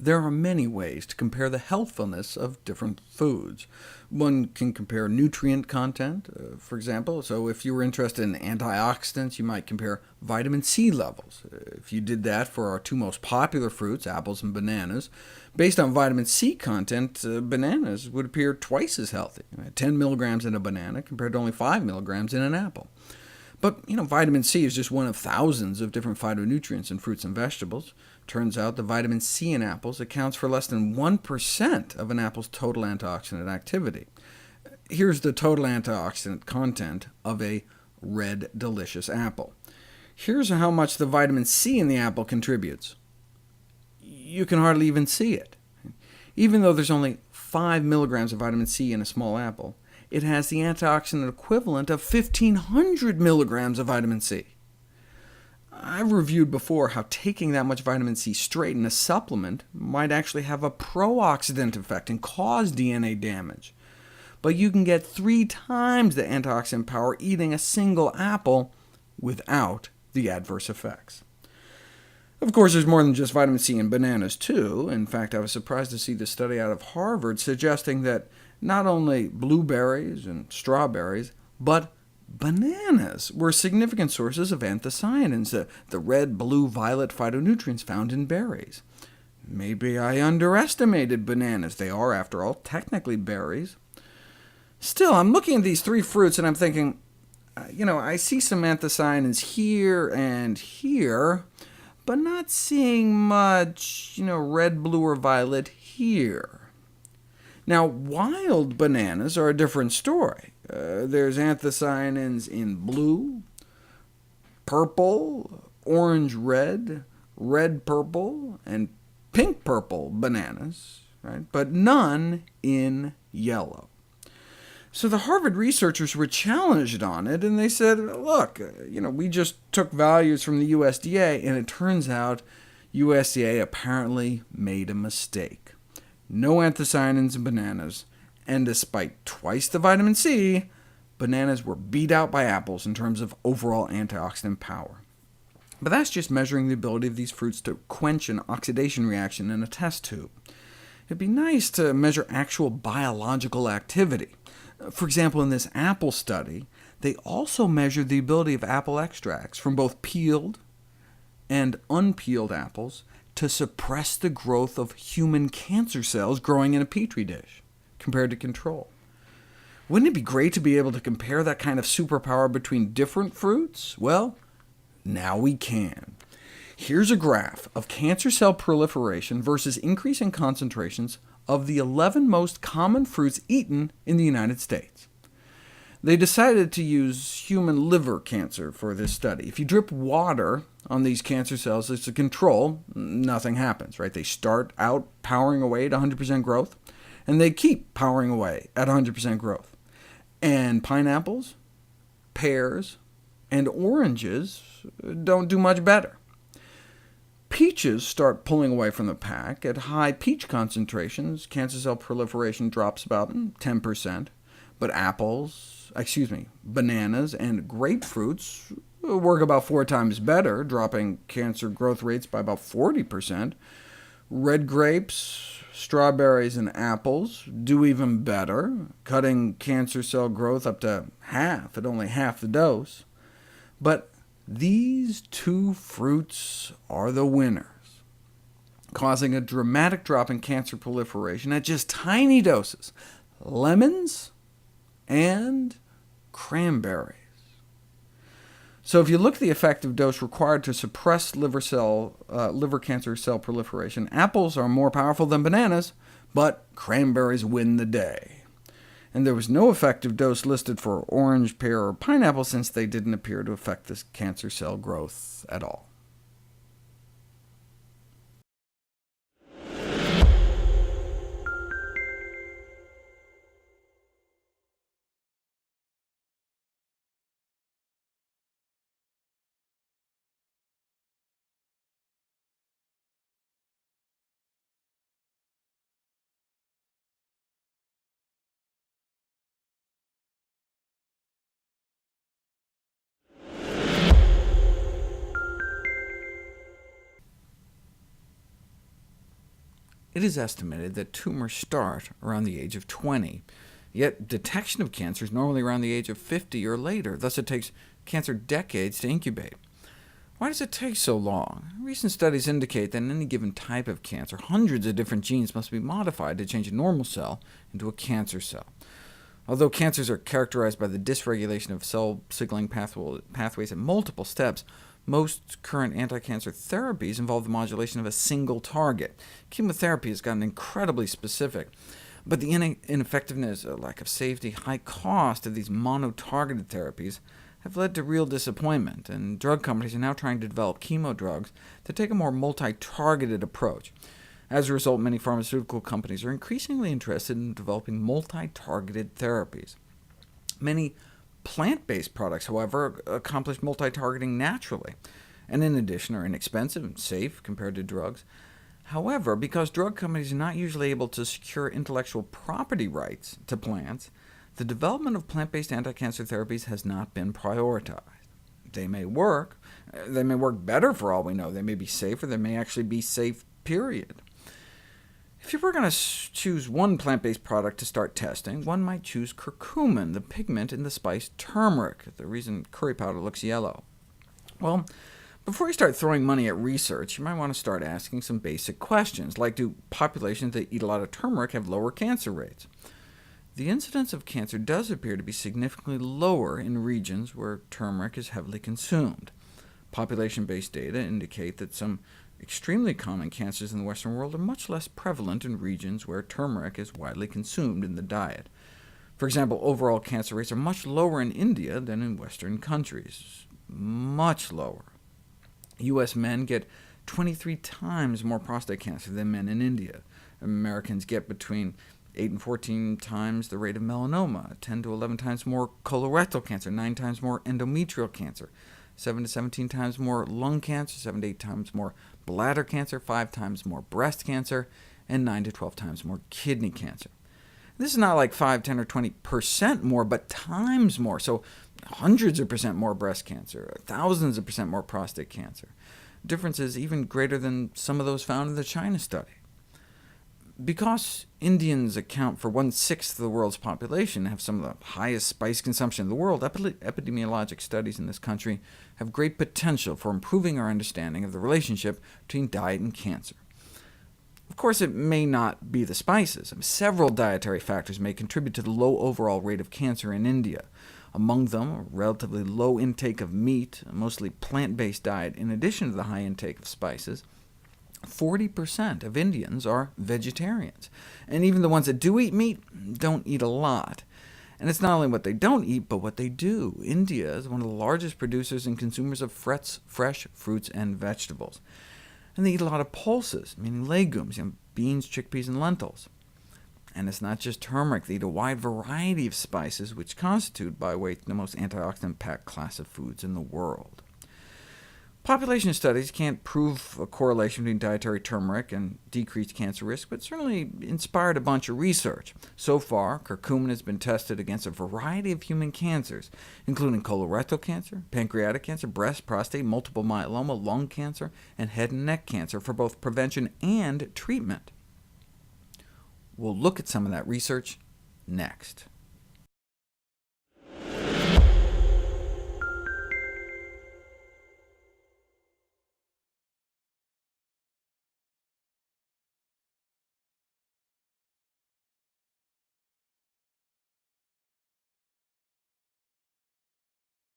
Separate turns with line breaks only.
There are many ways to compare the healthfulness of different foods. One can compare nutrient content, for example. So if you were interested in antioxidants, you might compare vitamin C levels. If you did that for our two most popular fruits, apples and bananas, based on vitamin C content, bananas would appear twice as healthy, 10 milligrams in a banana compared to only 5 milligrams in an apple. But vitamin C is just one of thousands of different phytonutrients in fruits and vegetables. Turns out the vitamin C in apples accounts for less than 1% of an apple's total antioxidant activity. Here's the total antioxidant content of a red, delicious apple. Here's how much the vitamin C in the apple contributes. You can hardly even see it. Even though there's only 5 milligrams of vitamin C in a small apple, it has the antioxidant equivalent of 1,500 milligrams of vitamin C. I've reviewed before how taking that much vitamin C straight in a supplement might actually have a pro-oxidant effect and cause DNA damage. But you can get 3 times the antioxidant power eating a single apple without the adverse effects. Of course, there's more than just vitamin C in bananas, too. In fact, I was surprised to see the study out of Harvard suggesting that not only blueberries and strawberries, but bananas were significant sources of anthocyanins, the red, blue, violet phytonutrients found in berries. Maybe I underestimated bananas. They are, after all, technically berries. Still, I'm looking at these 3 fruits and I'm thinking, I see some anthocyanins here and here, but not seeing much, red, blue, or violet here. Now, wild bananas are a different story. There's anthocyanins in blue, purple, orange-red, red-purple, and pink-purple bananas, right? But none in yellow. So the Harvard researchers were challenged on it, and they said, look, we just took values from the USDA, and it turns out USDA apparently made a mistake. No anthocyanins in bananas, and despite twice the vitamin C, bananas were beat out by apples in terms of overall antioxidant power. But that's just measuring the ability of these fruits to quench an oxidation reaction in a test tube. It'd be nice to measure actual biological activity. For example, in this apple study, they also measured the ability of apple extracts from both peeled and unpeeled apples to suppress the growth of human cancer cells growing in a petri dish, compared to control. Wouldn't it be great to be able to compare that kind of superpower between different fruits? Well, now we can. Here's a graph of cancer cell proliferation versus increasing concentrations of the 11 most common fruits eaten in the United States. They decided to use human liver cancer for this study. If you drip water on these cancer cells as a control, nothing happens, right? They start out powering away at 100% growth, and they keep powering away at 100% growth. And pineapples, pears, and oranges don't do much better. Peaches start pulling away from the pack. At high peach concentrations, cancer cell proliferation drops about 10%, but bananas and grapefruits work about 4 times better, dropping cancer growth rates by about 40%. Red grapes, strawberries, and apples do even better, cutting cancer cell growth up to half at only half the dose. But these 2 fruits are the winners, causing a dramatic drop in cancer proliferation at just tiny doses: lemons and cranberries. So if you look at the effective dose required to suppress liver cancer cell proliferation, apples are more powerful than bananas, but cranberries win the day. And there was no effective dose listed for orange, pear, or pineapple, since they didn't appear to affect this cancer cell growth at all. It is estimated that tumors start around the age of 20, yet detection of cancer is normally around the age of 50 or later, thus it takes cancer decades to incubate. Why does it take so long? Recent studies indicate that in any given type of cancer, hundreds of different genes must be modified to change a normal cell into a cancer cell. Although cancers are characterized by the dysregulation of cell signaling pathways at multiple steps, most current anti-cancer therapies involve the modulation of a single target. Chemotherapy has gotten incredibly specific, but the ineffectiveness, lack of safety, high cost of these mono-targeted therapies have led to real disappointment, and drug companies are now trying to develop chemo drugs that take a more multi-targeted approach. As a result, many pharmaceutical companies are increasingly interested in developing multi-targeted therapies. Many plant-based products, however, accomplish multi-targeting naturally, and in addition are inexpensive and safe compared to drugs. However, because drug companies are not usually able to secure intellectual property rights to plants, the development of plant-based anti-cancer therapies has not been prioritized. They may work better for all we know, they may be safer, they may actually be safe, period. If you were going to choose one plant-based product to start testing, one might choose curcumin, the pigment in the spice turmeric, the reason curry powder looks yellow. Well, before you start throwing money at research, you might want to start asking some basic questions, like do populations that eat a lot of turmeric have lower cancer rates? The incidence of cancer does appear to be significantly lower in regions where turmeric is heavily consumed. Population-based data indicate that some extremely common cancers in the Western world are much less prevalent in regions where turmeric is widely consumed in the diet. For example, overall cancer rates are much lower in India than in Western countries. Much lower. U.S. men get 23 times more prostate cancer than men in India. Americans get between 8 and 14 times the rate of melanoma, 10 to 11 times more colorectal cancer, 9 times more endometrial cancer, 7 to 17 times more lung cancer, 7 to 8 times more bladder cancer, 5 times more breast cancer, and 9 to 12 times more kidney cancer. This is not like 5, 10, or 20% more, but times more, so hundreds of percent more breast cancer, thousands of percent more prostate cancer. Differences even greater than some of those found in the China study. Because Indians account for 1/6 of the world's population and have some of the highest spice consumption in the world, epidemiologic studies in this country have great potential for improving our understanding of the relationship between diet and cancer. Of course, it may not be the spices. Several dietary factors may contribute to the low overall rate of cancer in India. Among them, a relatively low intake of meat, a mostly plant-based diet, in addition to the high intake of spices. 40% of Indians are vegetarians, and even the ones that do eat meat don't eat a lot. And it's not only what they don't eat, but what they do. India is one of the largest producers and consumers of fresh fruits and vegetables. And they eat a lot of pulses, meaning legumes, beans, chickpeas, and lentils. And it's not just turmeric. They eat a wide variety of spices, which constitute, by weight, the most antioxidant-packed class of foods in the world. Population studies can't prove a correlation between dietary turmeric and decreased cancer risk, but certainly inspired a bunch of research. So far, curcumin has been tested against a variety of human cancers, including colorectal cancer, pancreatic cancer, breast, prostate, multiple myeloma, lung cancer, and head and neck cancer for both prevention and treatment. We'll look at some of that research next.